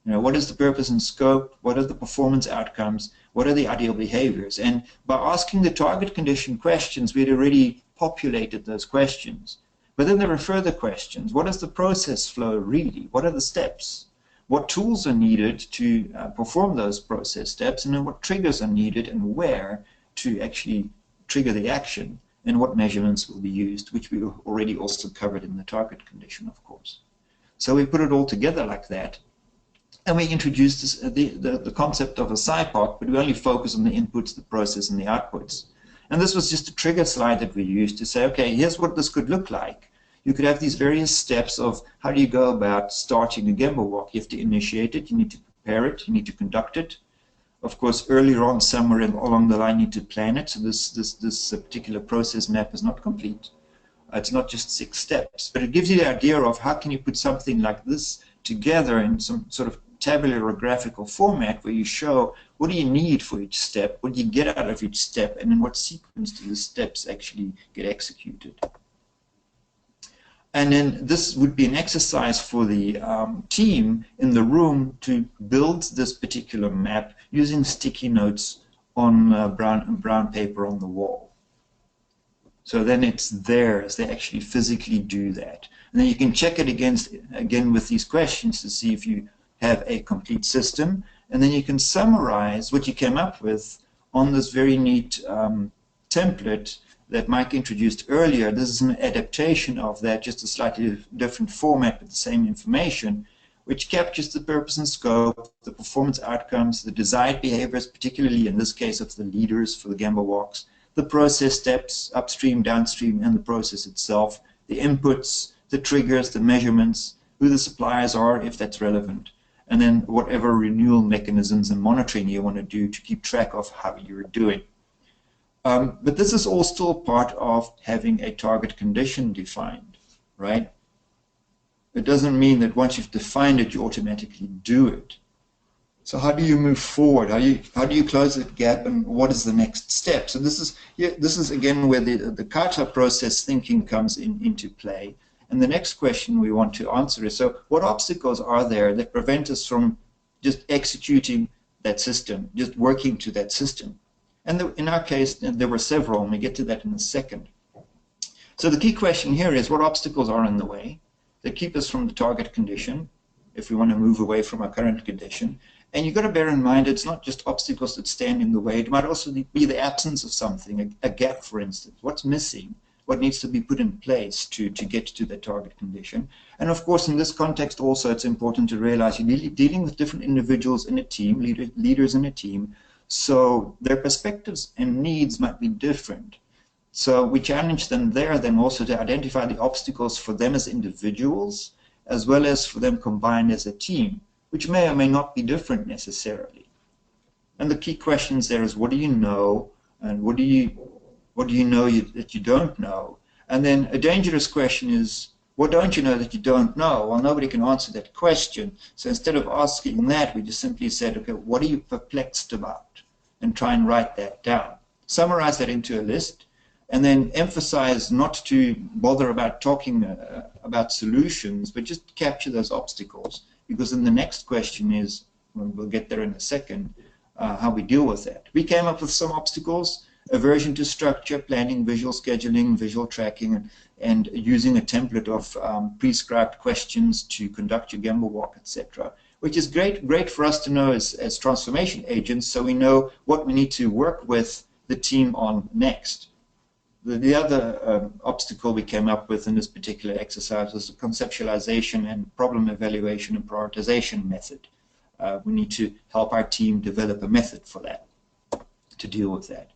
You know, what is the purpose and scope? What are the performance outcomes? What are the ideal behaviors? And by asking the target condition questions, we'd already populated those questions. But then there are further questions. What is the process flow really? What are the steps? What tools are needed to perform those process steps? And then what triggers are needed and where to actually trigger the action? And what measurements will be used, which we already also covered in the target condition, of course. So we put it all together like that. And we introduced this, the concept of a SIPOC, but we only focus on the inputs, the process, and the outputs. And this was just a trigger slide that we used to say, okay, here's what this could look like. You could have these various steps of how do you go about starting a Gemba walk. You have to initiate it, you need to prepare it, you need to conduct it. Of course, earlier on, somewhere along the line, you need to plan it. So this particular process map is not complete. It's not just 6 steps, but it gives you the idea of how can you put something like this together in some sort of tabular or graphical format where you show what do you need for each step, what do you get out of each step, and in what sequence do the steps actually get executed. And then this would be an exercise for the team in the room to build this particular map using sticky notes on brown paper on the wall. So then it's theirs. They actually physically do that. And then you can check it again with these questions to see if you have a complete system. And then you can summarize what you came up with on this very neat template that Mike introduced earlier. This is an adaptation of that, just a slightly different format with the same information, which captures the purpose and scope, the performance outcomes, the desired behaviors, particularly in this case of the leaders for the Gemba walks, the process steps, upstream, downstream, and the process itself, the inputs, the triggers, the measurements, who the suppliers are, if that's relevant, and then whatever renewal mechanisms and monitoring you want to do to keep track of how you're doing. But this is all still part of having a target condition defined, right? It doesn't mean that once you've defined it, you automatically do it. So how do you move forward? How do you close that gap, and what is the next step? So this is again where the kata process thinking comes into play. And the next question we want to answer is, so what obstacles are there that prevent us from just executing that system, just working to that system? And in our case, there were several, and we get to that in a second. So the key question here is, what obstacles are in the way that keep us from the target condition if we want to move away from our current condition? And you've got to bear in mind, it's not just obstacles that stand in the way. It might also be the absence of something, a gap, for instance. What's missing? What needs to be put in place to get to the target condition? And of course, in this context also, it's important to realize you're dealing with different individuals in a team, leaders in a team, so their perspectives and needs might be different. So we challenge them there then also to identify the obstacles for them as individuals, as well as for them combined as a team, which may or may not be different necessarily. And the key questions there is, what do you know, and what do you know that you don't know? And then a dangerous question is, what don't you know that you don't know? Well, nobody can answer that question. So instead of asking that, we just simply said, okay, what are you perplexed about? And try and write that down. Summarize that into a list, and then emphasize not to bother about talking about solutions, but just capture those obstacles. Because then the next question is, we'll get there in a second, how we deal with that. We came up with some obstacles: aversion to structure, planning, visual scheduling, visual tracking, and using a template of prescribed questions to conduct your Gemba walk, etc. Which is great for us to know as transformation agents, so we know what we need to work with the team on next. The other obstacle we came up with in this particular exercise was the conceptualization and problem evaluation and prioritization method. We need to help our team develop a method for that, to deal with that.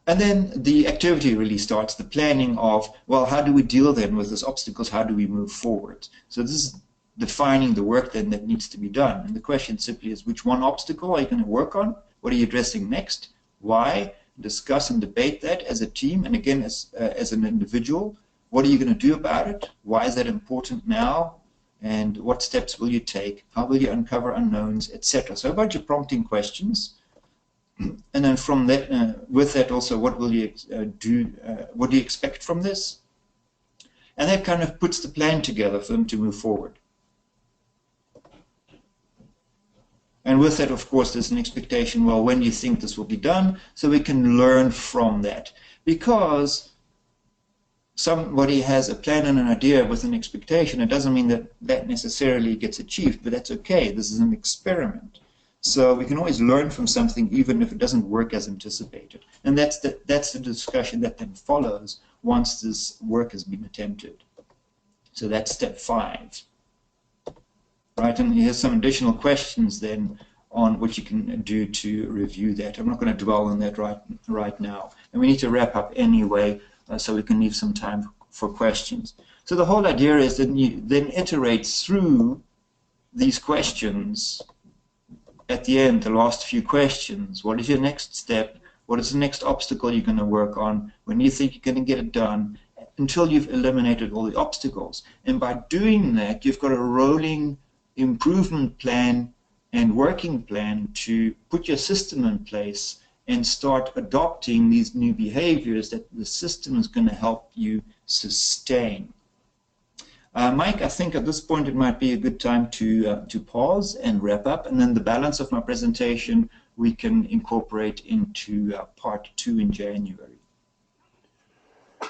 And then the activity really starts, the planning of, well, how do we deal then with these obstacles? How do we move forward? So this is defining the work then that needs to be done. And the question simply is, which one obstacle are you going to work on? What are you addressing next? Why? Discuss and debate that as a team, and again as an individual. What are you going to do about it? Why is that important now? And what steps will you take? How will you uncover unknowns, etc.? So a bunch of prompting questions. And then from that, with that also, what will you do? What do you expect from this? And that kind of puts the plan together for them to move forward. And with that, of course, there's an expectation, well, when do you think this will be done? So we can learn from that. Because somebody has a plan and an idea with an expectation, it doesn't mean that that necessarily gets achieved, but that's okay. This is an experiment. So we can always learn from something even if it doesn't work as anticipated. And that's the discussion that then follows once this work has been attempted. So that's step 5. Right, and here's some additional questions then on what you can do to review that. I'm not going to dwell on that right now. And we need to wrap up anyway, so we can leave some time for questions. So the whole idea is that you then iterate through these questions at the end, the last few questions. What is your next step? What is the next obstacle you're going to work on? When do you think you're going to get it done? Until you've eliminated all the obstacles. And by doing that, you've got a rolling improvement plan and working plan to put your system in place and start adopting these new behaviors that the system is going to help you sustain. Mike, I think at this point it might be a good time to pause and wrap up, and then the balance of my presentation we can incorporate into part 2 in January.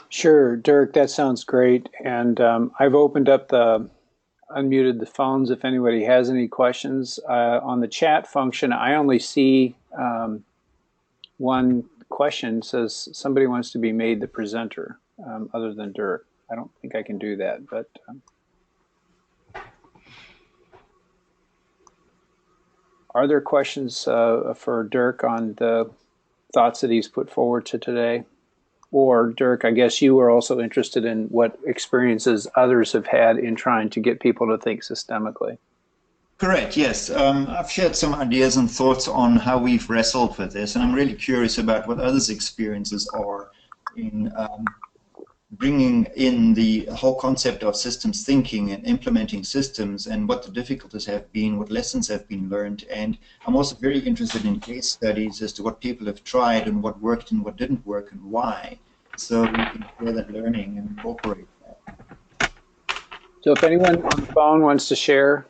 Sure, Dirk, that sounds great. And I've unmuted the phones if anybody has any questions. On the chat function, I only see one question. It says somebody wants to be made the presenter other than Dirk. I don't think I can do that, but are there questions for Dirk on the thoughts that he's put forward to today? Or Dirk, I guess you were also interested in what experiences others have had in trying to get people to think systemically. Correct, yes. I've shared some ideas and thoughts on how we've wrestled with this, and I'm really curious about what others' experiences are in bringing in the whole concept of systems thinking and implementing systems, and what the difficulties have been, what lessons have been learned. And I'm also very interested in case studies as to what people have tried and what worked and what didn't work and why, so we can share that learning and incorporate that. So if anyone on the phone wants to share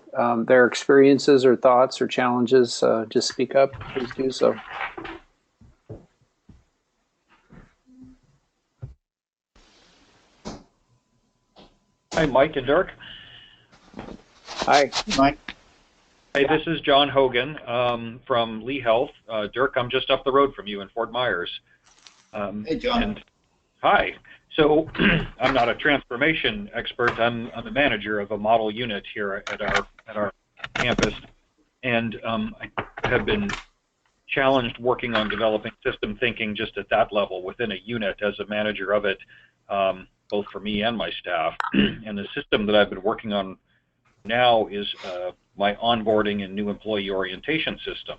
their experiences or thoughts or challenges, just speak up, please do so. Hi, Mike and Dirk. Hi, Mike. Hey, this is John Hogan from Lee Health. Dirk, I'm just up the road from you in Fort Myers. Hey, John. And, hi. So I'm not a transformation expert. I'm the manager of a model unit here at our campus, and I have been challenged working on developing system thinking just at that level within a unit as a manager of it. Both for me and my staff. And the system that I've been working on now is my onboarding and new employee orientation system.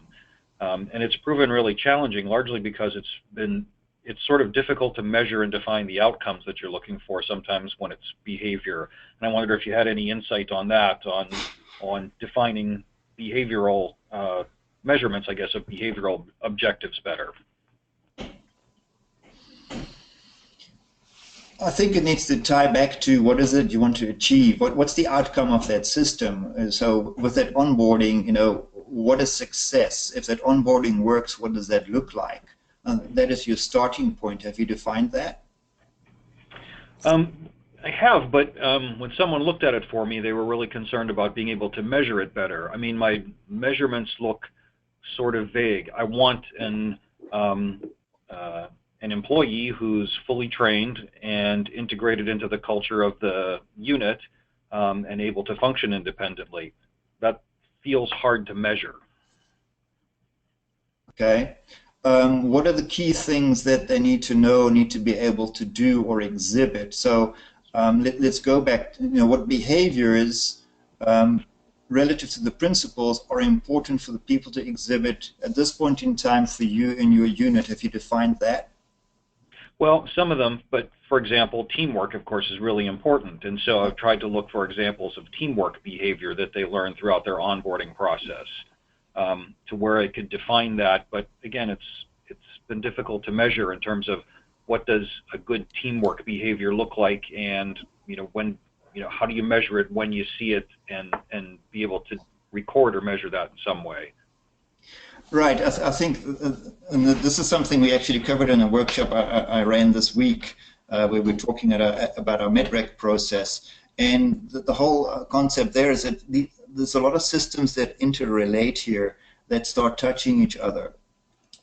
And it's proven really challenging, largely because it's sort of difficult to measure and define the outcomes that you're looking for sometimes when it's behavior. And I wondered if you had any insight on that, on defining behavioral measurements, I guess, of behavioral objectives better. I think it needs to tie back to what is it you want to achieve? What's the outcome of that system? So with that onboarding, what is success? If that onboarding works, what does that look like? That is your starting point. Have you defined that? I have, but when someone looked at it for me, they were really concerned about being able to measure it better. I mean, my measurements look sort of vague. I want an employee who's fully trained and integrated into the culture of the unit and able to function independently. That feels hard to measure. Okay. What are the key things that they need to know, need to be able to do or exhibit? So let's go back to what behavior is. relative to the principles are important for the people to exhibit at this point in time for you and your unit? Have you defined that? Well, some of them, but for example, teamwork, of course, is really important. And so I've tried to look for examples of teamwork behavior that they learn throughout their onboarding process, to where I could define that. But again, it's been difficult to measure in terms of what does a good teamwork behavior look like, and when how do you measure it when you see it, and be able to record or measure that in some way. Right. I think and this is something we actually covered in a workshop I ran this week, where we're talking about our MedRec process. And the whole concept there is that there's a lot of systems that interrelate here that start touching each other.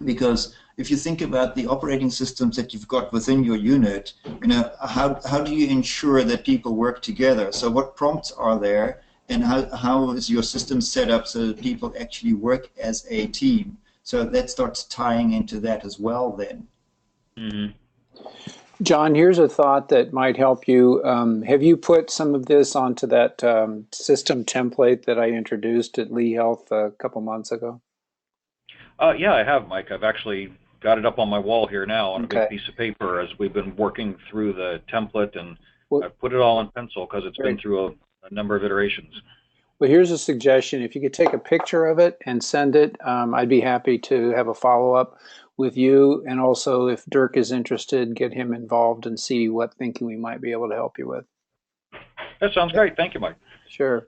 Because if you think about the operating systems that you've got within your unit, how do you ensure that people work together? So what prompts are there? And how is your system set up so that people actually work as a team? So that starts tying into that as well then. Mm-hmm. John, here's a thought that might help you. Have you put some of this onto that system template that I introduced at Lee Health a couple months ago? Yeah, I have, Mike. I've actually got it up on my wall here now on a big piece of paper as we've been working through the template, and I've put it all in pencil because it's been through a number of iterations. Well, here's a suggestion. If you could take a picture of it and send it, I'd be happy to have a follow-up with you. And also, if Dirk is interested, get him involved and see what thinking we might be able to help you with. That sounds great. Thank you, Mike. Sure.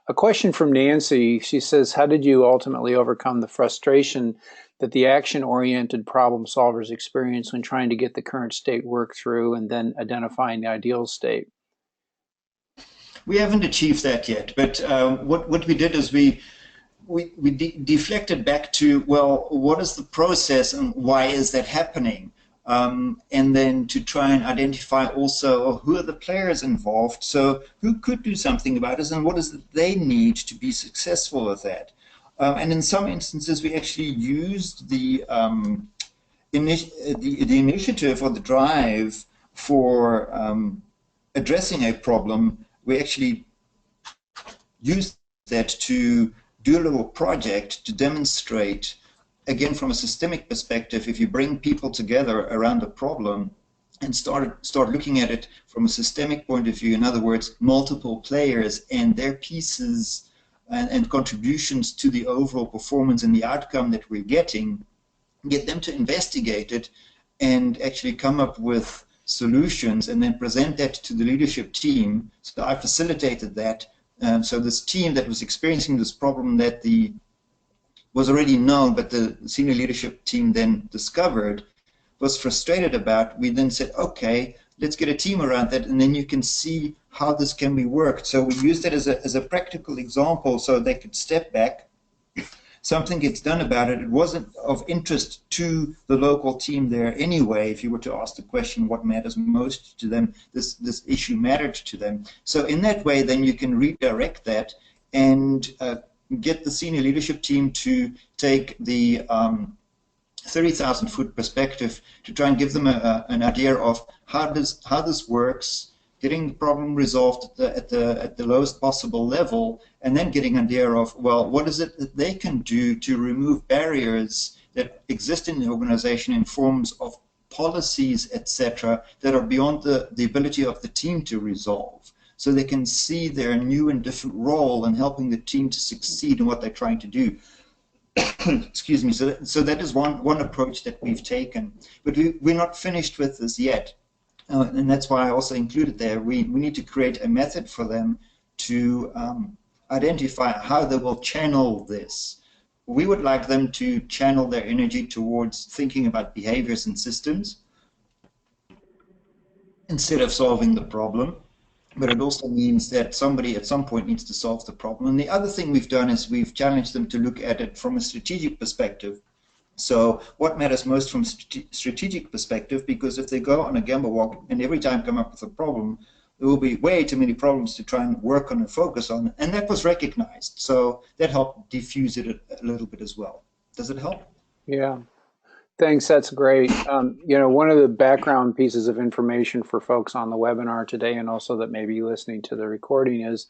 A question from Nancy. She says, how did you ultimately overcome the frustration that the action-oriented problem solvers experience when trying to get the current state worked through and then identifying the ideal state? We haven't achieved that yet, but what we did is we deflected back to, well, what is the process and why is that happening? And then to try and identify also who are the players involved, so who could do something about it and what is it they need to be successful with that. And in some instances, we actually used the initiative or the drive for addressing a problem. We actually used that to do a little project to demonstrate, again, from a systemic perspective, if you bring people together around a problem and start looking at it from a systemic point of view, in other words, multiple players and their pieces and contributions to the overall performance and the outcome that we're getting, get them to investigate it and actually come up with solutions and then present that to the leadership team. So I facilitated that. So this team that was experiencing this problem that was already known, but the senior leadership team then discovered, was frustrated about, we then said, okay, let's get a team around that, and then you can see how this can be worked. So we used it as a practical example so they could step back. Something gets done about it. It wasn't of interest to the local team there anyway. If you were to ask the question, what matters most to them, this issue mattered to them. So in that way, then you can redirect that and get the senior leadership team to take the 30,000-foot perspective to try and give them an idea of how this works, getting the problem resolved at the lowest possible level, and then getting an idea of, well, what is it that they can do to remove barriers that exist in the organization in forms of policies, etc., that are beyond the ability of the team to resolve. So they can see their new and different role in helping the team to succeed in what they're trying to do. Excuse me. So that is one approach that we've taken. But we're not finished with this yet. And that's why I also included there, we need to create a method for them to identify how they will channel this. We would like them to channel their energy towards thinking about behaviors and systems instead of solving the problem. But it also means that somebody at some point needs to solve the problem. And the other thing we've done is we've challenged them to look at it from a strategic perspective. So what matters most from a strategic perspective, because if they go on a Gemba walk and every time come up with a problem, there will be way too many problems to try and work on and focus on, and that was recognized. So that helped diffuse it a little bit as well. Does it help? Yeah, thanks. That's great. One of the background pieces of information for folks on the webinar today, and also that may be listening to the recording, is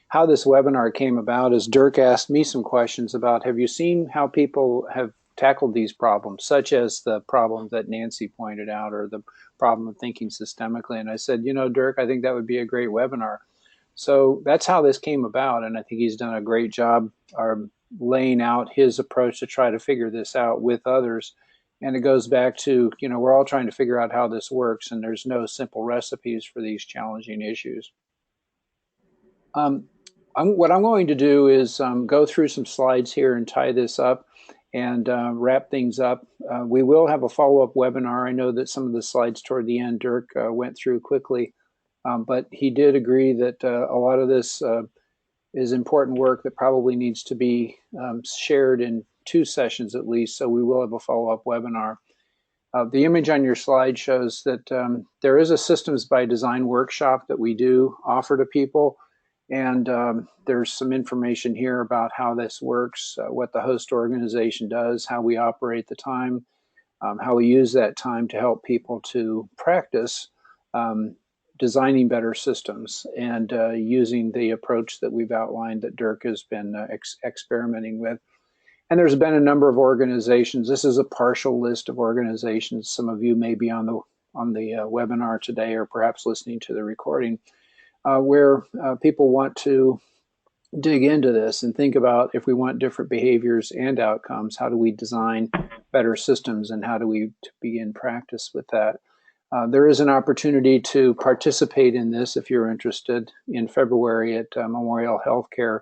how this webinar came about is Dirk asked me some questions about, have you seen how people have tackled these problems, such as the problem that Nancy pointed out, or the problem of thinking systemically? And I said, you know, Dirk, I think that would be a great webinar. So that's how this came about, and I think he's done a great job laying out his approach to try to figure this out with others. And it goes back to, you know, we're all trying to figure out how this works, and there's no simple recipes for these challenging issues. What I'm going to do is go through some slides here and tie this up and wrap things up. We will have a follow-up webinar. I know that some of the slides toward the end Dirk went through quickly, but he did agree that a lot of this is important work that probably needs to be shared in 2 sessions at least, so we will have a follow-up webinar. The image on your slide shows that there is a Systems by Design workshop that we do offer to people, and there's some information here about how this works, what the host organization does, how we operate the time, how we use that time to help people to practice designing better systems and using the approach that we've outlined that Dirk has been experimenting with. And there's been a number of organizations. This is a partial list of organizations. Some of you may be on the webinar today, or perhaps listening to the recording, where people want to dig into this and think about, if we want different behaviors and outcomes, how do we design better systems, and how do we begin practice with that? There is an opportunity to participate in this if you're interested. In February at Memorial Healthcare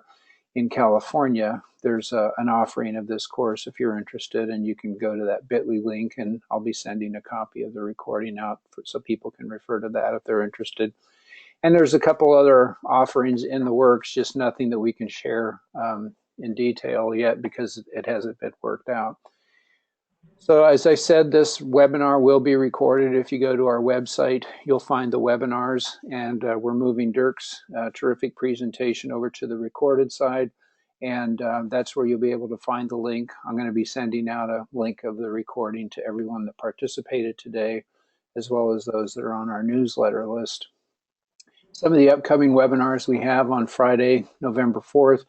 in California, there's an offering of this course if you're interested, and you can go to that bit.ly link, and I'll be sending a copy of the recording out so people can refer to that if they're interested. And there's a couple other offerings in the works, just nothing that we can share in detail yet because it hasn't been worked out. So as I said, this webinar will be recorded. If you go to our website, you'll find the webinars, and we're moving Dirk's terrific presentation over to the recorded side, and that's where you'll be able to find the link. I'm going to be sending out a link of the recording to everyone that participated today, as well as those that are on our newsletter list. Some of the upcoming webinars we have on Friday, November 4th,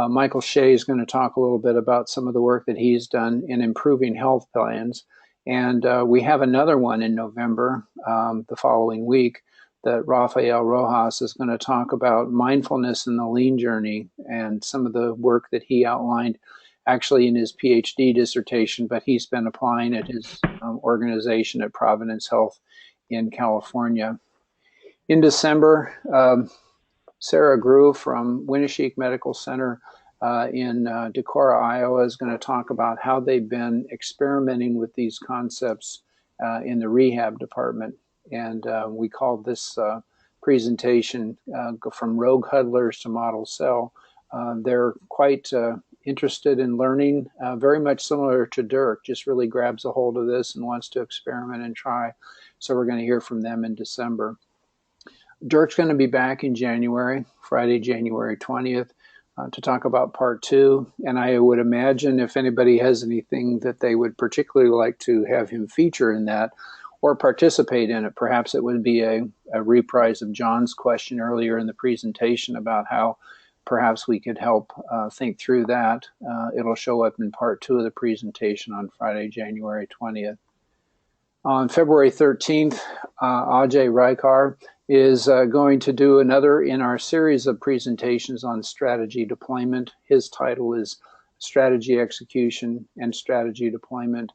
Michael Shea is going to talk a little bit about some of the work that he's done in improving health plans. And we have another one in November, the following week, that Rafael Rojas is going to talk about mindfulness in the lean journey and some of the work that he outlined actually in his PhD dissertation, but he's been applying at his organization at Providence Health in California. In December, Sarah Grew from Winneshiek Medical Center in Decorah, Iowa, is going to talk about how they've been experimenting with these concepts in the rehab department. And we called this presentation From Rogue Huddlers to Model Cell. They're quite interested in learning, very much similar to Dirk, just really grabs a hold of this and wants to experiment and try. So we're going to hear from them in December. Dirk's going to be back in January, Friday, January 20th, to talk about part 2. And I would imagine if anybody has anything that they would particularly like to have him feature in that or participate in it, perhaps it would be a reprise of John's question earlier in the presentation about how perhaps we could help think through that. It'll show up in part 2 of the presentation on Friday, January 20th. On February 13th, Ajay Raikar is going to do another in our series of presentations on strategy deployment. His title is Strategy Execution and Strategy Deployment.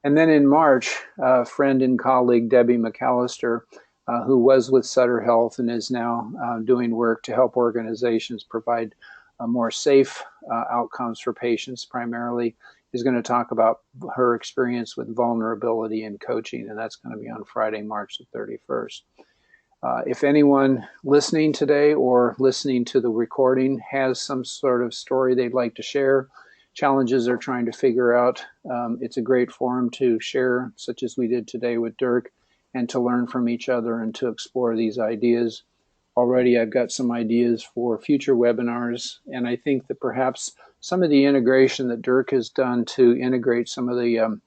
And then in March, friend and colleague Debbie McAllister, who was with Sutter Health and is now doing work to help organizations provide more safe outcomes for patients primarily, is going to talk about her experience with vulnerability and coaching, and that's going to be on Friday, March the 31st. If anyone listening today or listening to the recording has some sort of story they'd like to share, challenges they're trying to figure out, it's a great forum to share, such as we did today with Dirk, and to learn from each other and to explore these ideas. Already I've got some ideas for future webinars, and I think that perhaps some of the integration that Dirk has done to integrate some of the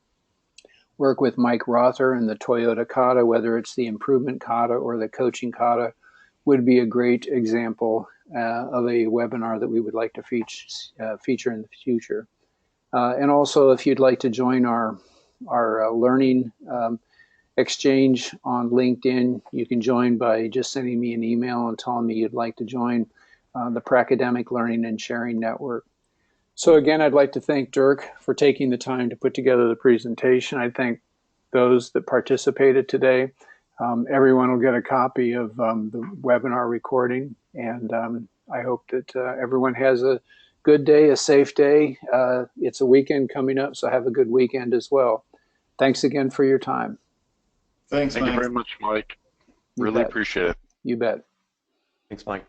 work with Mike Rother and the Toyota Kata, whether it's the improvement kata or the coaching kata, would be a great example of a webinar that we would like to feature in the future. And also, if you'd like to join our learning exchange on LinkedIn, you can join by just sending me an email and telling me you'd like to join the Pracademic Learning and Sharing Network. So again, I'd like to thank Dirk for taking the time to put together the presentation. I thank those that participated today. Everyone will get a copy of the webinar recording, and I hope that everyone has a good day, a safe day. It's a weekend coming up, so have a good weekend as well. Thanks again for your time. Thanks, Mike. Thank you very much, Mike. You Really bet. appreciate it. You bet. Thanks, Mike.